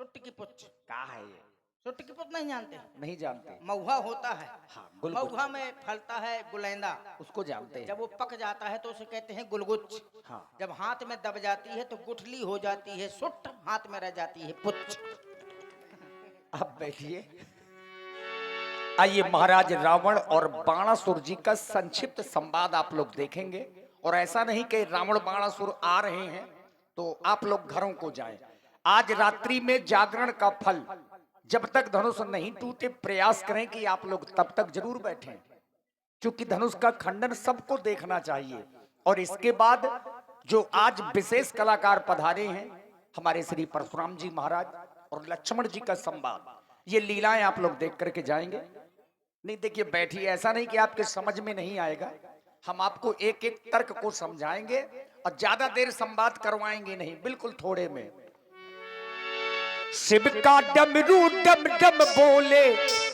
सुट्टी की पुच्छ। क्या है ये? सुट्टी की पुच्छ नहीं जानते? नहीं जानते। महुआ होता है। हाँ, महुआ में फलता है गुलेंदा, उसको जानते हैं। जब वो पक जाता है तो उसे कहते हैं गुलगुच्छ। हाँ। जब हाथ में दब जाती है तो गुठली हो जाती है सुट्ट, हाथ में रह जाती है पुच्छ। अब बैठिए। आइए महाराज रावण और बाणासुर जी का संक्षिप्त संवाद आप लोग देखेंगे। और ऐसा नहीं कि रावण बाणासुर आ रहे हैं तो आप लोग घरों को जाएं। आज रात्रि में जागरण का फल, जब तक धनुष नहीं टूटे प्रयास करें कि आप लोग तब तक जरूर बैठें, क्योंकि धनुष का खंडन सबको देखना चाहिए। और इसके बाद जो आज विशेष कलाकार पधारे हैं हमारे श्री परशुराम जी महाराज और लक्ष्मण जी का संवाद, ये लीलाएं आप लोग देख करके जाएंगे। नहीं देखिए बैठिए, ऐसा नहीं कि आपके समझ में नहीं आएगा, हम आपको एक एक तर्क को समझाएंगे और ज्यादा देर संवाद करवाएंगे नहीं, बिल्कुल थोड़े में। शिव का डमरू डम डम बोले,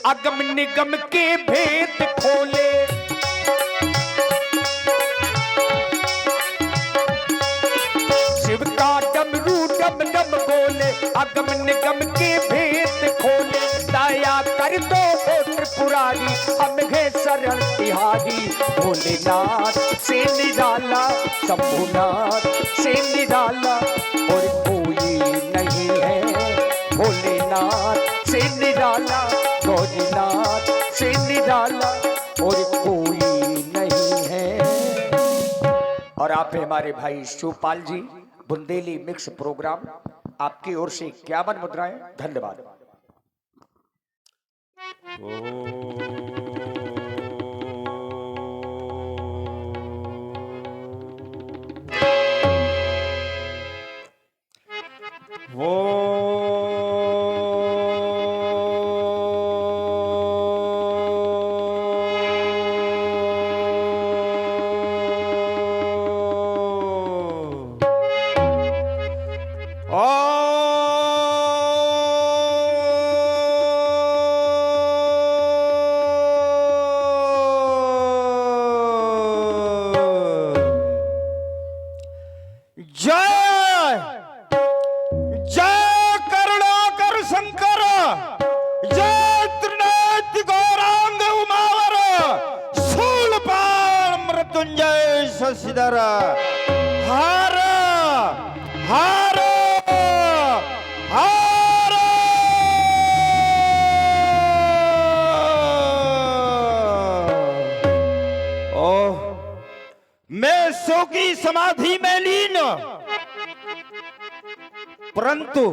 अगम निगम के भेद खोले। शिव का डमरू डम डम बोले, अगम निगम के भेद खोले। दया कर दो त्रिपुरारी, हम है शरण तिहारी। भोलेनाथ से निराला, शंभुनाथ से निराला और कोई नहीं है। भोलेनाथ से निराला, गौरीनाथ से निराला और कोई नहीं है। और आप हमारे भाई शिवपाल जी, बुंदेली मिक्स प्रोग्राम, आपकी ओर से 51 मुद्राएं। धन्यवाद। शशिधर हार हार हार। ओह, मैं सो की समाधि में लीन, परंतु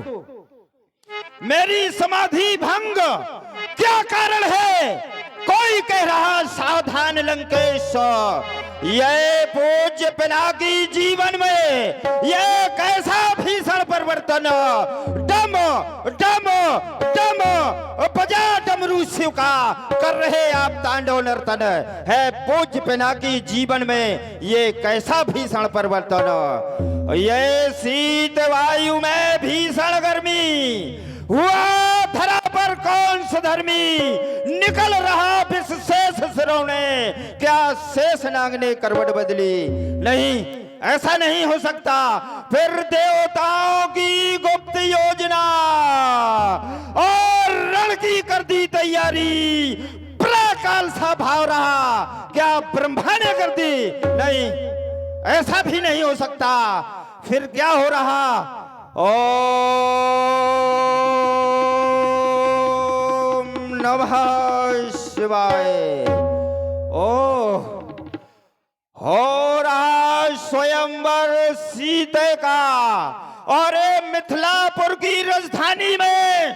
मेरी समाधि भंग क्या कारण है? कोई कह रहा सावधान लंकेश, ये पूज्य पिनाकी जीवन में ये कैसा भीषण परिवर्तन। डम डम डम बजा डमरू शिव का, कर रहे आप तांडव नर्तन है। पूज्य पिनाकी जीवन में ये कैसा भीषण परिवर्तन। ये शीत वायु में भीषण गर्मी हुआ, धरा पर कौन सा धर्मी निकल रहा विष शेष सिरों ने। क्या शेष नाग ने करवट बदली? नहीं, ऐसा नहीं हो सकता। फिर देवताओं की गुप्त योजना और रण की कर दी तैयारी। प्रकाल सा भाव रहा, क्या ब्रह्मा ने कर दी? नहीं, ऐसा भी नहीं हो सकता। फिर क्या हो रहा? ओम नमः शिवाय। ओह, हो रहा स्वयंवर सीते का और मिथिलापुर की राजधानी में।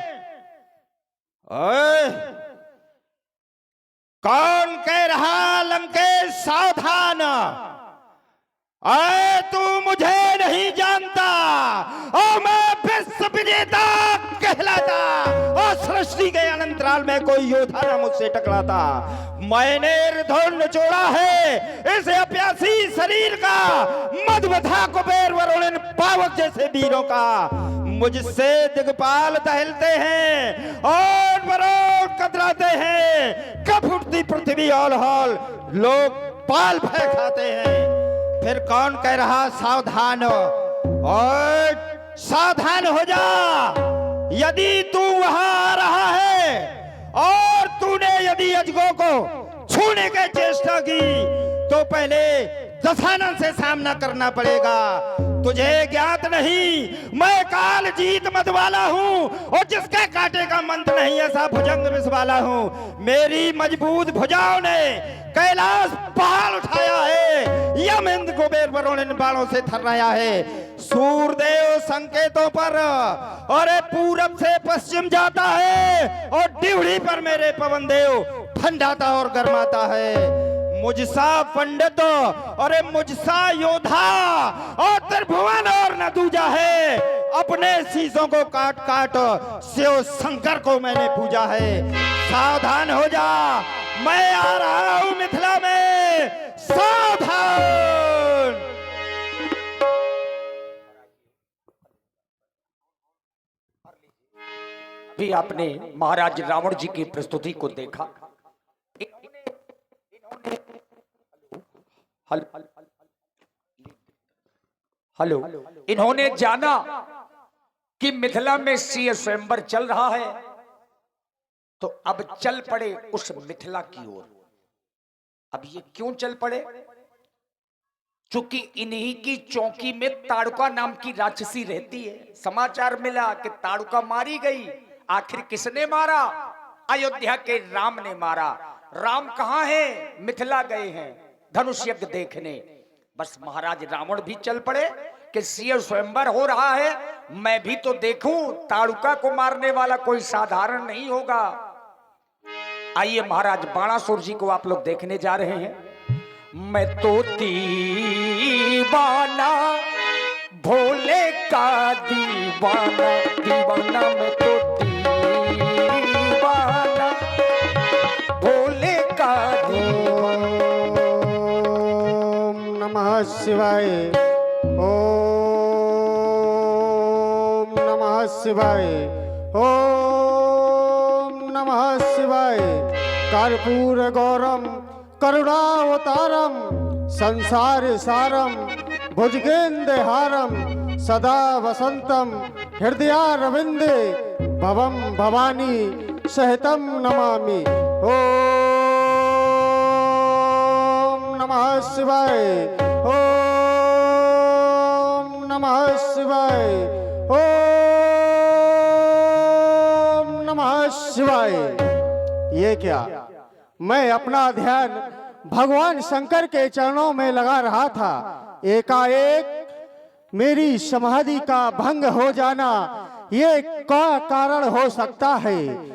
कौन कह रहा लंकेश सावधान? तू मुझे नहीं जानता और मैं विश्व विजेता कहलाता और सृष्टि के अनंतराल में कोई योद्धा न मुझसे टकराता। मैंने धन निचोड़ा है इस अप्यासी शरीर का, मधुबधा कुबेर वरुण पावक जैसे वीरों का। मुझसे दिग्पाल दहलते हैं और बरोड़ कतराते हैं। कब उठती पृथ्वी हौल हौल, लोग पाल भय खाते हैं। फिर कौन कह रहा सावधान? और सावधान हो जा, यदि तू वहां आ रहा है और तूने यदि अजगो को छूने की चेष्टा की तो पहले दशानन से सामना करना पड़ेगा। तुझे ज्ञात नहीं, मैं काल जीत मत वाला हूँ और जिसके काटे का मंत नहीं ऐसा भुजंग विष वाला हूँ। मेरी मजबूत भुजाओं ने कैलाश पहाड़ उठाया है, यम इंद्र कुबेर वरुण इन बाणों से थर्राया है। सूर्यदेव संकेतों पर और पूरब से पश्चिम जाता है और डिवड़ी पर मेरे पवन देव ठंडाता और गर्माता है। मुझसा पंडित और मुझसा योद्धा और त्रिभुवन और न दूजा है। अपने शीशों को काट काट शिव शंकर को मैंने पूजा है। सावधान हो जा, मैं आ रहा हूं मिथिला में, सावधान। भी आपने महाराज रावण जी की प्रस्तुति को देखा। हेलो, इन्होंने जाना कि मिथिला में सिंह स्वयंवर चल रहा है तो अब चल पड़े उस मिथिला की ओर। अब ये क्यों चल पड़े? चूंकि इन्हीं की चौकी में ताड़ुका नाम की राक्षसी रहती है। समाचार मिला कि ताड़ुका मारी गई। आखिर किसने मारा? अयोध्या के राम ने मारा। राम कहां है? मिथिला गए हैं धनुष यज्ञ देखने। बस महाराज रावण भी चल पड़े कि सिंह स्वयंवर हो रहा है, मैं भी तो देखूं। ताड़ुका को मारने वाला कोई साधारण नहीं होगा। आइए महाराज बाणासुर जी को आप लोग देखने जा रहे हैं। मैं तो दीवाना, भोले का दीवाना, दीवाना मैं तो दीवाना, भोले का दीवाना। ओम नमः शिवाय, ओम नमः शिवाय, ओम नमः शिवाय। कर्पूर गौरम करुणावतारम संसार सारम भुजगेन्द्रहारम सदा वसंतम हृदयारविंदे भवम भवानी सहितम नमामि। ओम नमः शिवाय, ओम नमः शिवाय, ओम नमः शिवाय। ये क्या, मैं अपना ध्यान भगवान शंकर के चरणों में लगा रहा था, एकाएक मेरी समाधि का भंग हो जाना, ये क्या कारण हो सकता है?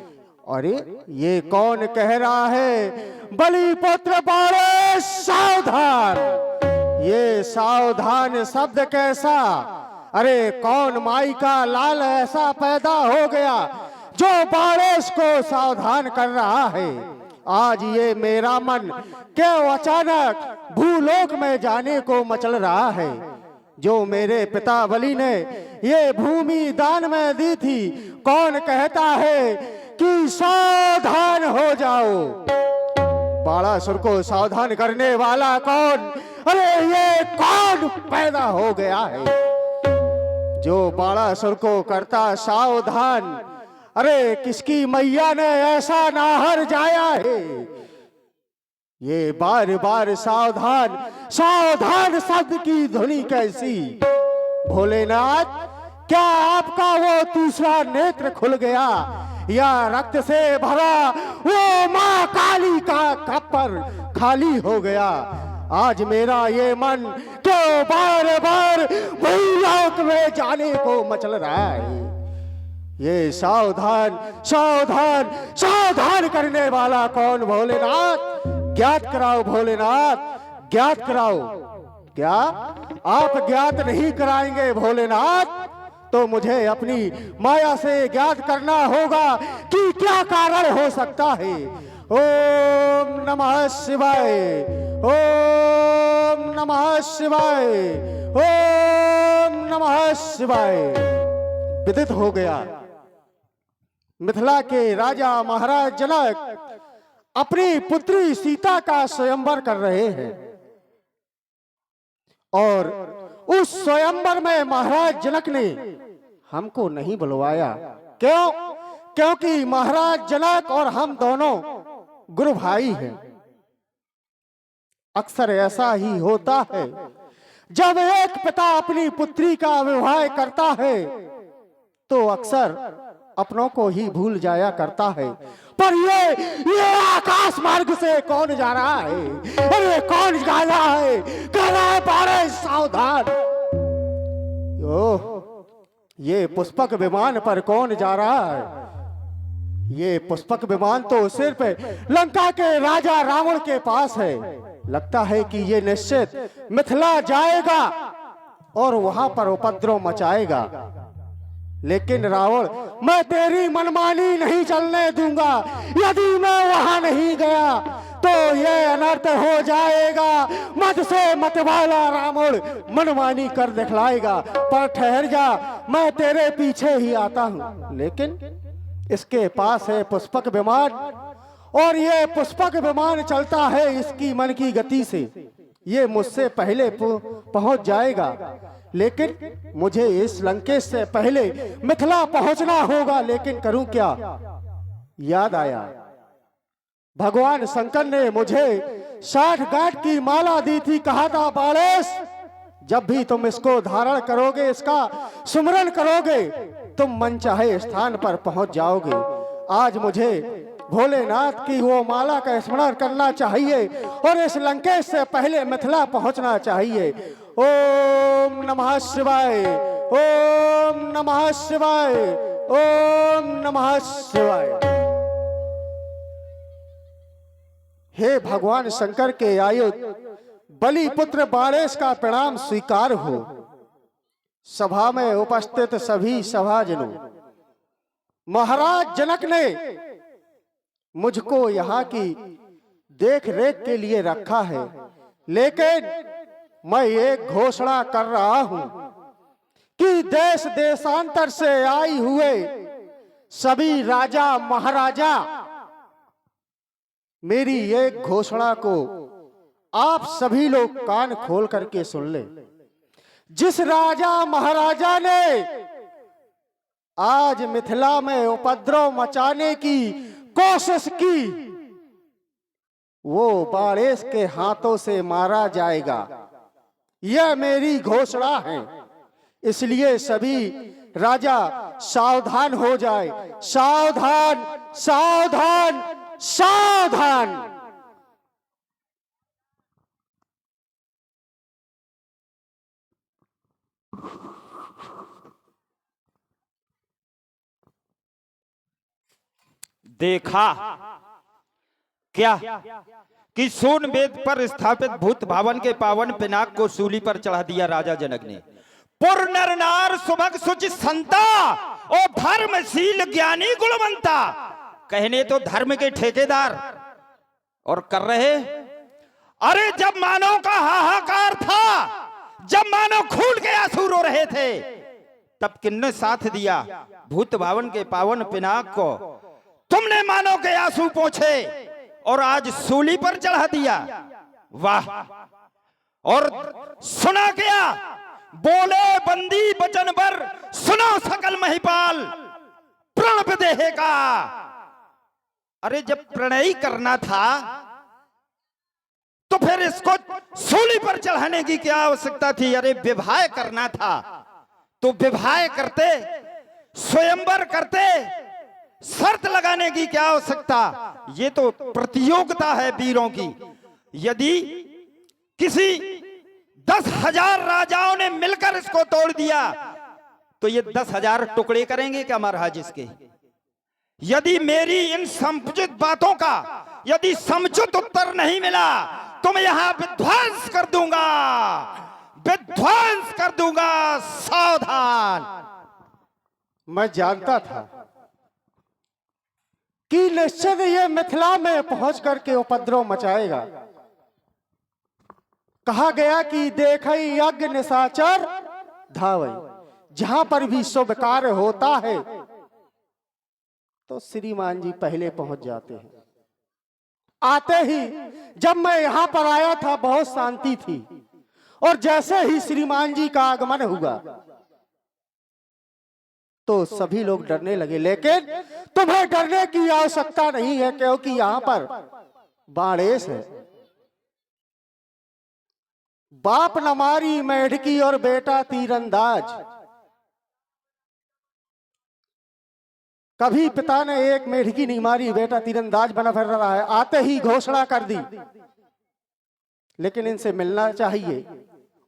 अरे ये कौन कह रहा है, बलि पुत्र बारे सावधान। ये सावधान शब्द कैसा? अरे कौन माई का लाल ऐसा पैदा हो गया जो बारेश को सावधान कर रहा है? आज ये मेरा मन क्यों अचानक भूलोक में जाने को मचल रहा है? जो मेरे पिता बलि ने ये भूमि दान में दी थी, कौन कहता है कि सावधान हो जाओ? बाणासुर को सावधान करने वाला कौन? अरे ये कौन पैदा हो गया है जो बाणासुर को करता सावधान? अरे किसकी मैया ने ऐसा नाहर जाया है? ये बार बार सावधान सावधान शब्द की ध्वनि कैसी? भोलेनाथ, क्या आपका वो दूसरा नेत्र खुल गया या रक्त से भरा वो माँ काली का कपर खाली हो गया? आज मेरा ये मन क्यों बार बार भूलोक में जाने को मचल रहा है? ये सावधान सावधान सावधान करने वाला कौन? भोलेनाथ, ज्ञात कराओ। भोलेनाथ, ज्ञात कराओ। क्या आप ज्ञात नहीं कराएंगे भोलेनाथ? तो मुझे अपनी माया से ज्ञात करना होगा कि क्या कारण हो सकता है। ओम नमः शिवाय, ओम नमः शिवाय, ओम नमः शिवाय। विदित हो गया, मिथिला के राजा महाराज जनक अपनी पुत्री सीता का स्वयंवर कर रहे हैं और उस स्वयंवर में महाराज जनक ने हमको नहीं बुलवाया, क्यों? क्योंकि महाराज जनक और हम दोनों गुरु भाई हैं। अक्सर ऐसा ही होता है, जब एक पिता अपनी पुत्री का विवाह करता है तो अक्सर अपनों को ही भूल जाया करता है। पर ये आकाश मार्ग से कौन जा रहा है? अरे कौन जा रहा है? कह रहा है बारे सावधान। ओह, ये पुष्पक विमान पर कौन जा रहा है? ये पुष्पक विमान तो सिर्फ लंका के राजा रावण के पास है। लगता है कि ये निश्चित मिथिला जाएगा और वहां पर उपद्रव मचाएगा। लेकिन रावण, मैं तेरी मनमानी नहीं चलने दूंगा। यदि मैं वहां नहीं गया तो ये अनर्थ हो जाएगा। मत से मतवाला रावण मनमानी कर दिखलाएगा। पर ठहर जा, मैं तेरे पीछे ही आता हूं। लेकिन इसके पास है पुष्पक विमान और ये पुष्पक विमान चलता है इसकी मन की गति से। ये मुझसे पहले पहुंच जाएगा। लेकिन मुझे इस लंकेश से पहले मिथिला पहुंचना होगा। लेकिन करूं क्या? याद आया, भगवान शंकर ने मुझे 60 गांठ की माला दी थी। कहा था बालेश, जब भी तुम इसको धारण करोगे, इसका सुमरन करोगे, तुम मनचाहे स्थान पर पहुंच जाओगे। आज मुझे भोलेनाथ की वो माला का स्मरण करना चाहिए और इस लंकेश से पहले मिथिला पहुंचना चाहिए। ओम नमः शिवाय, ओम नमः शिवाय, ओम नमः शिवाय। हे भगवान शंकर के आयुध बलि पुत्र बालेश का प्रणाम स्वीकार हो। सभा में उपस्थित सभी सभाजनों, महाराज जनक ने मुझको यहाँ की देख रेख के लिए रखा है। लेकिन मैं एक घोषणा कर रहा हूं कि देश देशांतर से आई हुए सभी राजा महाराजा मेरी एक घोषणा को आप सभी लोग कान खोल करके सुन ले। जिस राजा महाराजा ने आज मिथिला में उपद्रव मचाने की कोशिश की, वो बालेश के हाथों से मारा जाएगा। यह मेरी घोषणा है। इसलिए सभी राजा सावधान हो जाए। सावधान, सावधान, सावधान। देखा क्या कि सोन वेद पर स्थापित भूत भावन के पावन पिनाक को सूली पर चढ़ा दिया राजा जनक ने। पुर नर नार सुभग सुचि संता और धर्मशील ज्ञानी गुणवंता, कहने तो धर्म के ठेकेदार और कर रहे। अरे जब मानव का हाहाकार था, जब मानव खून के आंसू रो रहे थे, तब किन्ने साथ दिया भूत भावन के पावन पिनाक को? तुमने मानव के आंसू पोंछे और आज सूली पर चढ़ा दिया। वाह! और सुना क्या? बोले बंदी बचन पर सुनो सकल महिपाल प्रणव देहे का। अरे जब प्रणय करना था तो फिर इसको सूली पर चढ़ाने की क्या आवश्यकता थी? अरे विवाह करना था तो विवाह करते, स्वयंवर करते, शर्त लगाने की क्या आवश्यकता? ये तो प्रतियोगिता है वीरों की। यदि किसी 10,000 राजाओं ने मिलकर इसको तोड़ दिया तो ये 10,000 टुकड़े करेंगे क्या महाराज इसके? यदि मेरी इन समुचित बातों का यदि समुचित उत्तर नहीं मिला तो मैं यहां विध्वंस कर दूंगा, विध्वंस कर दूंगा। सावधान। मैं जानता था कि निश्चित ये मिथिला में पहुंच करके उपद्रव मचाएगा। कहा गया कि देखई यज्ञ निशाचर धावई। जहां पर भी शुभ कार्य होता है तो श्रीमान जी पहले पहुंच जाते हैं। आते ही जब मैं यहां पर आया था बहुत शांति थी, और जैसे ही श्रीमान जी का आगमन हुआ तो सभी लोग डरने लगे, लेकिन तुम्हें डरने की आवश्यकता नहीं है, क्योंकि यहां पर बाणेश है। बाप न मारी मेढकी और बेटा तीरंदाज। कभी पिता ने एक मेढकी नहीं मारी, बेटा तीरंदाज बना फिर रहा है। आते ही घोषणा कर दी, लेकिन इनसे मिलना चाहिए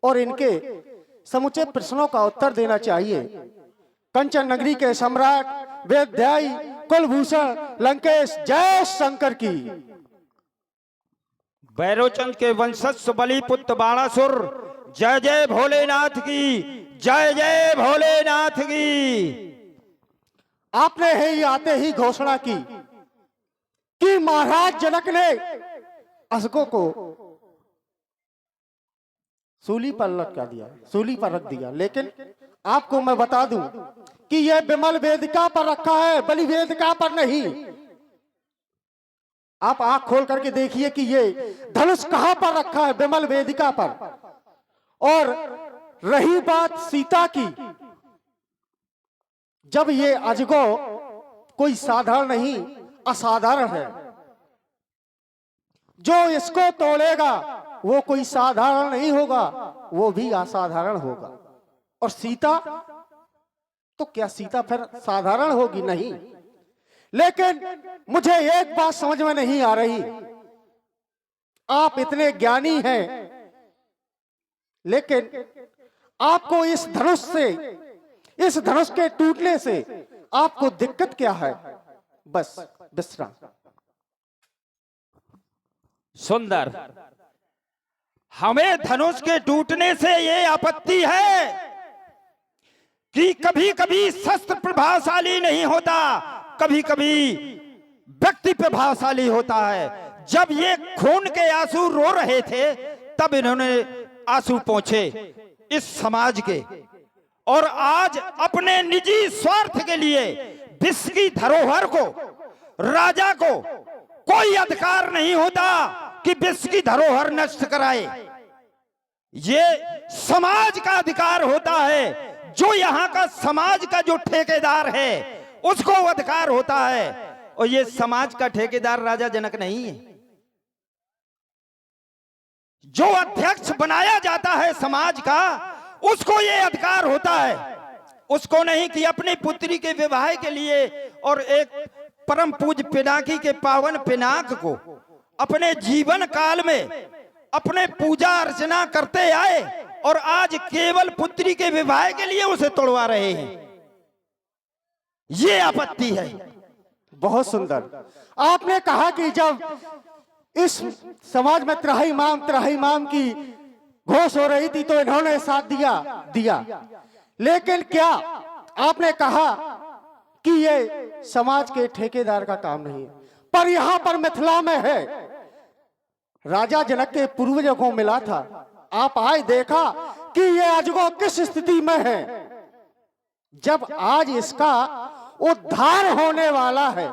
और इनके समुचित प्रश्नों का उत्तर देना चाहिए। कंचन नगरी के सम्राट वेदध्यायी कुलभूषण लंकेश जय शंकर की। भैरवचंद के वंशज बलिपुत्र बाणासुर जय जय भोलेनाथ की, जय जय भोलेनाथ की। आपने ही आते ही घोषणा की कि महाराज जनक ने अशोकों को सूली पर लटका दिया, सूली पर रख दिया। लेकिन आपको मैं बता दूं कि यह विमल वेदिका पर रखा है, बलि वेदिका पर नहीं। आप आंख खोल करके देखिए कि ये धनुष कहां पर रखा है, विमल वेदिका पर। और रही बात सीता की, जब ये अजगो कोई साधारण नहीं असाधारण है, जो इसको तोड़ेगा वो कोई साधारण नहीं होगा, वो भी असाधारण होगा। और सीता तो क्या सीता फिर साधारण होगी? नहीं। लेकिन मुझे एक बात समझ में नहीं आ रही, आप इतने ज्ञानी हैं, लेकिन आपको इस धनुष से, इस धनुष के टूटने से आपको दिक्कत क्या है? बस विश्राम। सुंदर, हमें धनुष के टूटने से ये आपत्ति है कि कभी कभी शस्त्र प्रभावशाली नहीं होता, कभी कभी व्यक्ति प्रभावशाली होता है। जब ये खून के आंसू रो रहे थे, तब इन्होंने आंसू पोंछे इस समाज के, और आज अपने निजी स्वार्थ के लिए विश्व की धरोहर को, राजा को कोई अधिकार नहीं होता कि विश्व की धरोहर नष्ट कराए। ये समाज का अधिकार होता है, जो यहाँ का समाज का जो ठेकेदार है उसको अधिकार होता है। और ये समाज का ठेकेदार राजा जनक नहीं है। जो अध्यक्ष बनाया जाता है समाज का, उसको ये अधिकार होता है, उसको नहीं कि अपनी पुत्री के विवाह के लिए और एक परम पूज्य पिनाकी के पावन पिनाक को अपने जीवन काल में अपने पूजा अर्चना करते आए, और आज केवल पुत्री के विवाह के लिए उसे तोड़वा रहे हैं। ये आपत्ति है। बहुत सुंदर। आपने कहा कि जब इस समाज में त्राहिमाम की घोष हो रही थी तो इन्होंने साथ दिया। लेकिन क्या आपने कहा कि ये समाज के ठेकेदार का काम नहीं है? पर यहां पर मिथिला में है, राजा जनक के पूर्वजों को मिला था। आप आए, देखा कि ये अजगो किस स्थिति में है। जब आज इसका उद्धार होने वाला है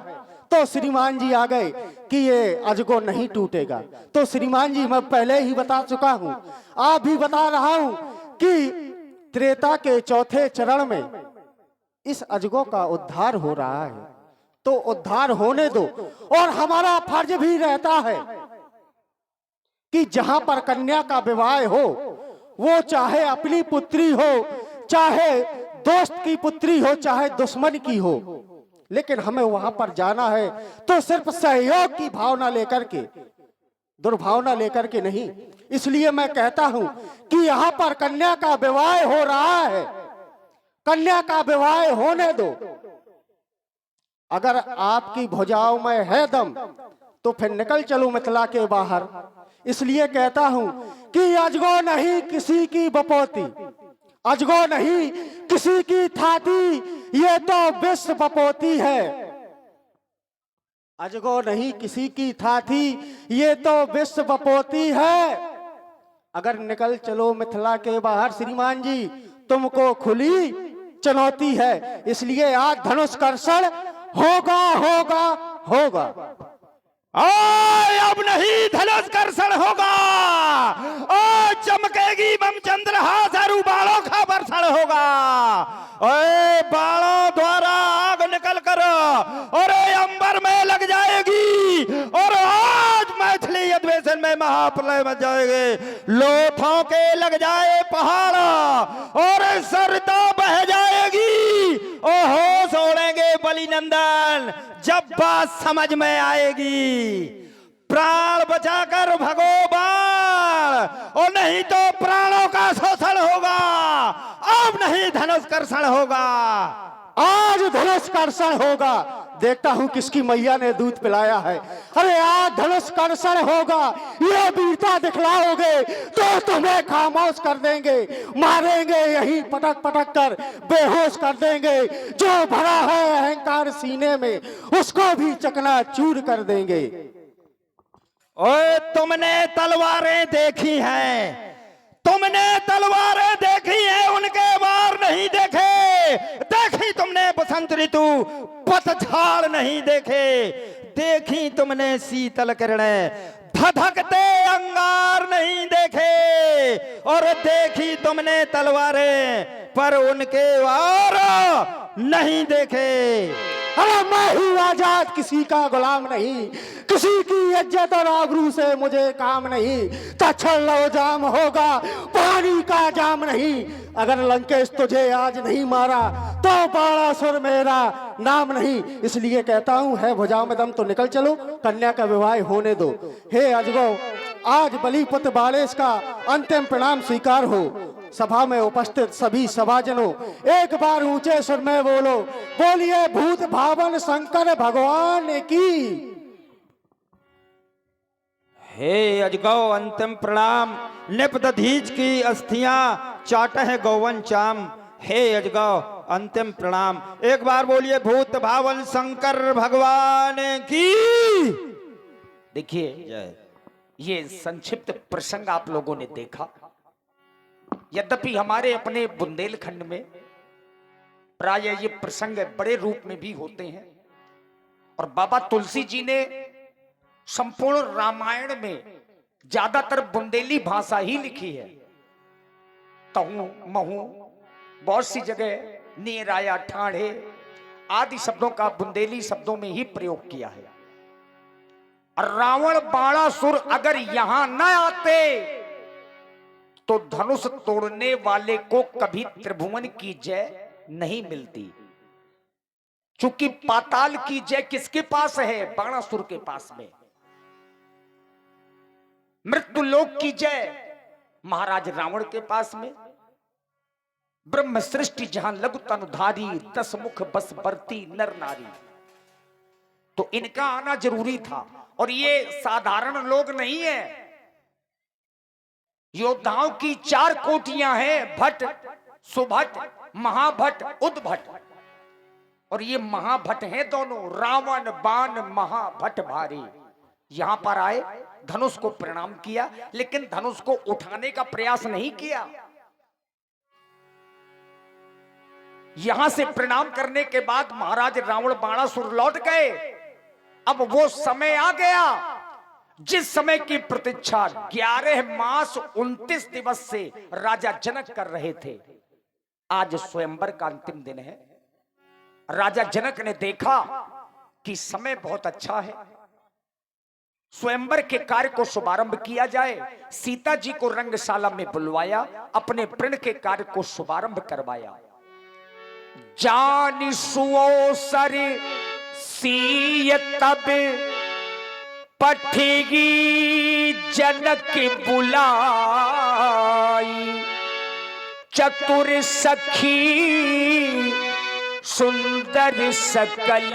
तो श्रीमान जी आ गए कि ये अजगो नहीं टूटेगा। तो श्रीमान जी, मैं पहले ही बता चुका हूं, आप भी बता रहा हूं कि त्रेता के चौथे चरण में इस अजगो का उद्धार हो रहा है। तो उद्धार होने दो। और हमारा फर्ज भी रहता है कि जहां पर कन्या का विवाह हो, वो चाहे अपनी पुत्री हो, चाहे दोस्त की पुत्री हो, चाहे दुश्मन की हो, लेकिन हमें वहां पर जाना है तो सिर्फ सहयोग की भावना लेकर के, दुर्भावना लेकर के नहीं। इसलिए मैं कहता हूं कि यहां पर कन्या का विवाह हो रहा है, कन्या का विवाह होने दो। अगर आपकी भुजाओं में है दम तो फिर निकल चलो मिथिला के बाहर। इसलिए कहता हूं कि अजगो नहीं किसी की बपोती, अजगो नहीं किसी की थाती, ये तो विश्व बपोती है। अजगो नहीं किसी की थाती, ये तो विश्व बपोती है। अगर निकल चलो मिथिला के बाहर श्रीमान जी, तुमको खुली चुनौती है। इसलिए आज धनुष कर्षण होगा होगा होगा। अब नहीं धनुष कर्षण होगा, चमकेगी बम चंद्रहास बाणों का वर्षण होगा। ओए बाणों द्वारा आग निकल कर और अंबर में लग जाएगी और आज मैथिली अधिवेशन में महाप्रलय मच जाएंगे। लोथों के लग जाए पहाड़ और सरता बह जाएगी। ओहो सोड़ेंगे बलि नंदन जब बात समझ में आएगी। प्राण बचाकर भगवान और नहीं तो प्राणों का शोषण होगा। अब नहीं धनुष कर्षण होगा, आज धनुष कर्षण होगा। देखता हूँ किसकी मैया ने दूध पिलाया है। अरे आज धनुष कर्षण होगा। ये वीरता दिखलाओगे तो तुम्हें खामोश कर देंगे, मारेंगे यही पटक पटक कर बेहोश कर देंगे। जो भरा है अहंकार सीने में उसको भी चकनाचूर कर देंगे। ओए तुमने तलवारें देखी हैं, तुमने तलवारें देखी हैं, उनके वार नहीं देखे। देखी तुमने बसंत ऋतु पतझड़ नहीं देखे। देखी तुमने शीतल किरणें धधकते अंगार नहीं देखे। और देखी तुमने तलवारें पर उनके वार नहीं देखे। अरे मैं ही आजाद, किसी का गुलाम नहीं, किसी की इज्जत और आबरू से मुझे काम नहीं। तक्षण लो जाम होगा, पानी का जाम नहीं। अगर लंकेश तुझे आज नहीं मारा तो बाणासुर मेरा नाम नहीं। इसलिए कहता हूँ है भुजाओं में दम तो निकल चलो, कन्या का विवाह होने दो। हे अजगो, आज बलिपुत्र बालेश का अंतिम प्रणाम स्वीकार हो। सभा में उपस्थित सभी सभाजनों एक बार ऊंचे सुर में बोलो, बोलिए भूत भावन शंकर भगवान की। हे अजगौ अंतिम प्रणाम, निपदधीज की अस्थियां चाट है गौवन चाम। हे अजगौ अंतिम प्रणाम, एक बार बोलिए भूत भावन शंकर भगवान की। देखिए ये संक्षिप्त प्रसंग आप लोगों ने देखा। यद्यपि हमारे अपने बुंदेलखंड में प्राय ये प्रसंग बड़े रूप में भी होते हैं और बाबा तुलसी जी ने संपूर्ण रामायण में ज्यादातर बुंदेली भाषा ही लिखी है। तहु महू बहुत सी जगह नीराया ठाणे आदि शब्दों का बुंदेली शब्दों में ही प्रयोग किया है। और रावण बाणासुर अगर यहां न आते तो धनुष तोड़ने वाले को कभी त्रिभुवन की जय नहीं मिलती। चूंकि पाताल की जय किसके पास है? बाणासुर के पास में। मृत्युलोक की जय महाराज रावण के पास में। ब्रह्म सृष्टि जहां लघु तनुधारी 10 मुख बस बरती नर नारी। तो इनका आना जरूरी था। और ये साधारण लोग नहीं है। योद्धाओं की 4 कोटियां हैं, भट्ट, सुभट, महाभट्ट, उद्भट। और ये महाभट्ट हैं दोनों, रावण बाण महाभट्ट भारी। यहां पर आए, धनुष को प्रणाम किया, लेकिन धनुष को उठाने का प्रयास नहीं किया। यहां से प्रणाम करने के बाद महाराज रावण बाणासुर लौट गए। अब वो समय आ गया जिस समय की प्रतीक्षा 11 मास 29 दिवस से राजा जनक कर रहे थे। आज स्वयंवर का अंतिम दिन है। राजा जनक ने देखा कि समय बहुत अच्छा है, स्वयंवर के कार्य को शुभारंभ किया जाए। सीता जी को रंगशाला में बुलवाया, अपने प्रण के कार्य को शुभारंभ करवाया। जान सुओ सर सीय तब पठेगी जनक बुलाई। चतुर सखी सुंदर सकल